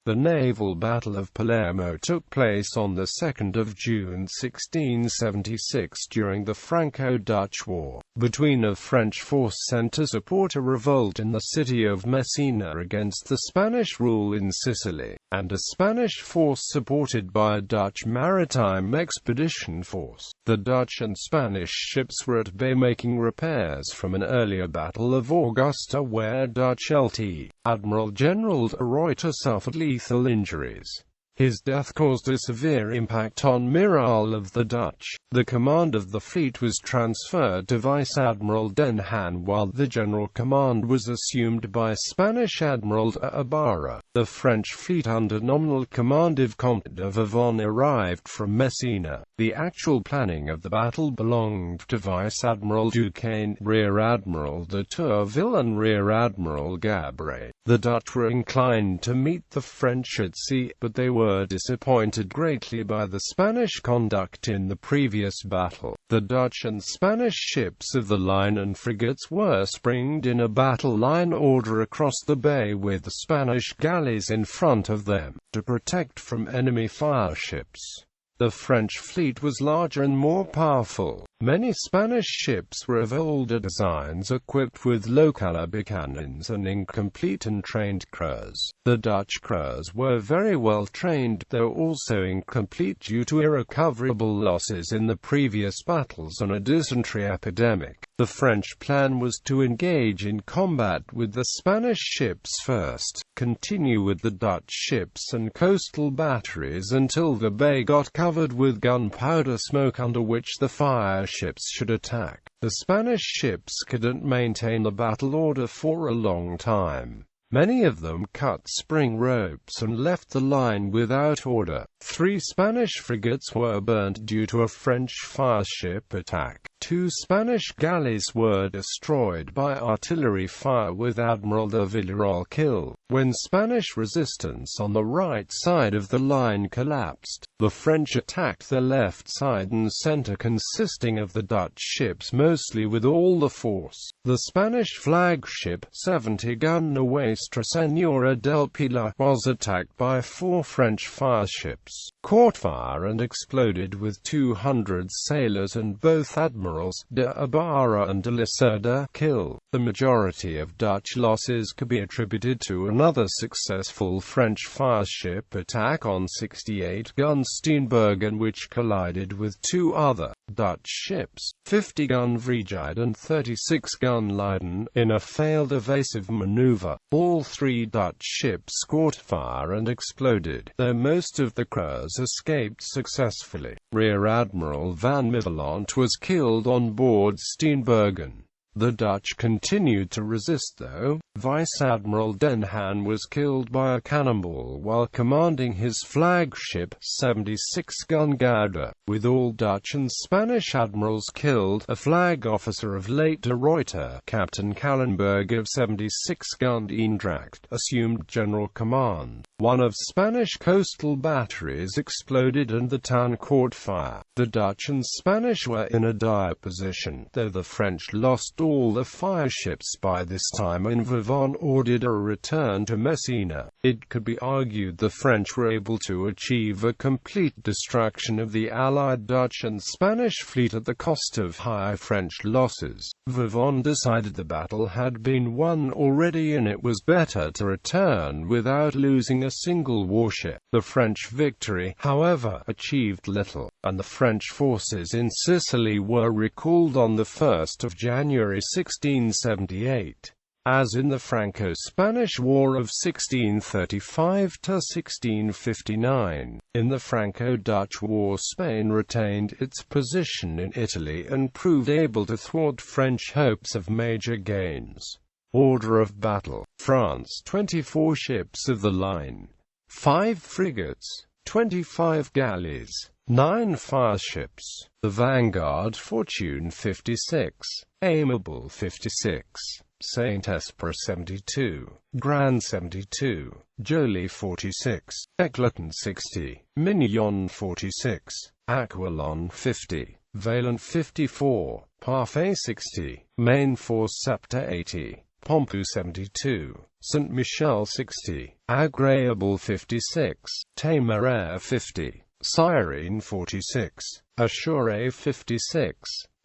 The naval Battle of Palermo took place on the 2nd of June 1676 during the Franco-Dutch War, between a French force sent to support a revolt in the city of Messina against the Spanish rule in Sicily, and a Spanish force supported by a Dutch maritime expedition force. The Dutch and Spanish ships were at bay making repairs from an earlier Battle of Augusta where Dutch Lt.Admiral General Ruyter suffered lethal injuries. His death caused a severe impact on morale of the Dutch. The command of the fleet was transferred to Vice-Admiral Den Haan while the general command was assumed by Spanish Admiral Lt.Admiral. The French fleet under nominal command of Comte de Vivonne arrived from Messina. The actual planning of the battle belonged to Vice-Admiral Duquesne, Rear-Admiral de Tourville and Rear-Admiral Gabre. The Dutch were inclined to meet the French at sea, but they were disappointed greatly by the Spanish conduct in the previous battle. The Dutch and Spanish ships of the line and frigates were springed in a battle line order across the bay with the Spanish galleys in front of them, to protect from enemy fireships. The French fleet was larger and more powerful. Many Spanish ships were of older designs equipped with low-caliber cannons and incomplete and trained crews. The Dutch crews were very well trained, though also incomplete due to irrecoverable losses in the previous battles and a dysentery epidemic. The French plan was to engage in combat with the Spanish ships first, continue with the Dutch ships and coastal batteries until the bay got covered with gunpowder smoke under which the fireships should attack. The Spanish ships couldn't maintain the battle order for a long time. Many of them cut spring ropes and left the line without order. 3 Spanish frigates were burnt due to a French fireship attack. 2 Spanish galleys were destroyed by artillery fire with Admiral de Villarreal killed. When Spanish resistance on the right side of the line collapsed, the French attacked the left side and center consisting of the Dutch ships mostly with all the force. The Spanish flagship, 70-gun Nuestra Señora del Pilar, was attacked by 4 French fireships, caught fire and exploded with 200 sailors and both admirals, de Ibarra and de Lacerda, killed. The majority of Dutch losses could be attributed to another successful French fireship attack on 68-gun Steenbergen which collided with 2 other Dutch ships, 50-gun Vrigide and 36-gun Leiden, in a failed evasive maneuver. All 3 Dutch ships caught fire and exploded, though most of the crews escaped successfully. Rear-Admiral Van Mivelant was killed on board Steenbergen. The Dutch continued to resist though. Vice-Admiral Den Haan was killed by a cannonball while commanding his flagship, 76-gun Gouda, with all Dutch and Spanish admirals killed. A flag officer of late de Ruyter, Captain Kallenberg of 76-gun Eendracht, assumed general command. One of Spanish coastal batteries exploded and the town caught fire. The Dutch and Spanish were in a dire position, though the French lost all the fireships by this time and Vivonne ordered a return to Messina. It could be argued the French were able to achieve a complete destruction of the Allied Dutch and Spanish fleet at the cost of high French losses. Vivonne decided the battle had been won already and it was better to return without losing a single warship. The French victory, however, achieved little, and the French forces in Sicily were recalled on the 1st of January 1678. As in the Franco-Spanish War of 1635–1659, in the Franco-Dutch War Spain retained its position in Italy and proved able to thwart French hopes of major gains. Order of battle: France 24 ships of the line, 5 frigates, 25 galleys, 9 fireships. The Vanguard Fortune 56, Aimable 56, Saint-Esprit 72, Grand 72, Jolie 46, Eclatant 60, Mignon 46, Aquilon 50, Vaillant 54, Parfait 60, Main Force Sceptre 80, Pompu 72, St. Michel 60, Agréable 56, Téméraire 50, Cyrene 46, Assuré 56,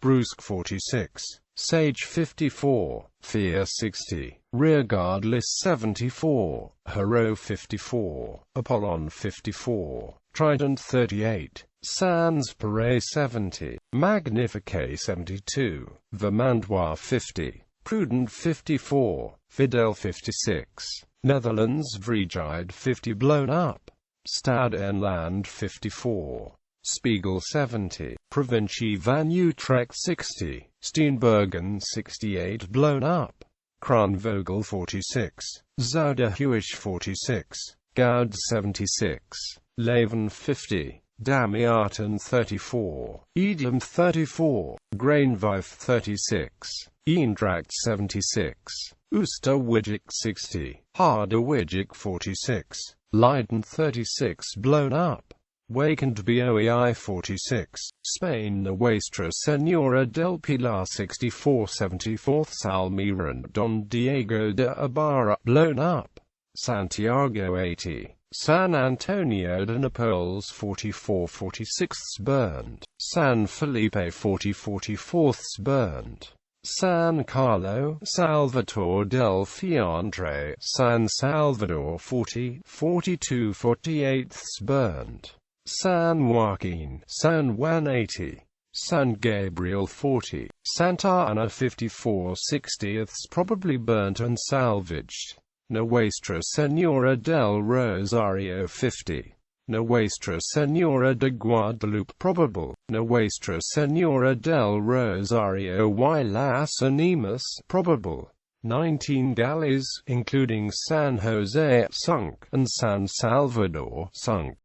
Brusque 46, Sage 54, Fear 60, Regardless 74, Hero 54, Apollon 54, Trident 38, Sans Pareil 70, Magnifique 72, Vermandois 50, Prudent 54, Fidel 56, Netherlands Vrigide 50 blown up, Stad en Land 54, Spiegel 70, Provincie van Utrecht 60, Steenbergen 68 blown up, Kronvogel 46, Zuiderhuis 46, Goud 76, Leven 50, Damiaten 34, Edam 34, Grainvijf 36, Eendracht 76, Oosterwijck 60, Harderwijk 46, Leiden 36 blown up, Wakened Boei 46, Spain Nuestra Senora del Pilar 64 74th Almiran Don Diego de Ibarra blown up, Santiago 80, San Antonio de Napoles 44 46ths burned, San Felipe 40 44ths burned, San Carlo, Salvatore del Fiandre, San Salvador 40 42 48ths burned, San Joaquin, San Juan 80, San Gabriel 40, Santa Ana 54 60ths probably burnt and salvaged, Nuestra Senora del Rosario 50, Nuestra Senora de Guadalupe probable, Nuestra Senora del Rosario y las Animas probable, 19 galleys, including San Jose sunk, and San Salvador sunk.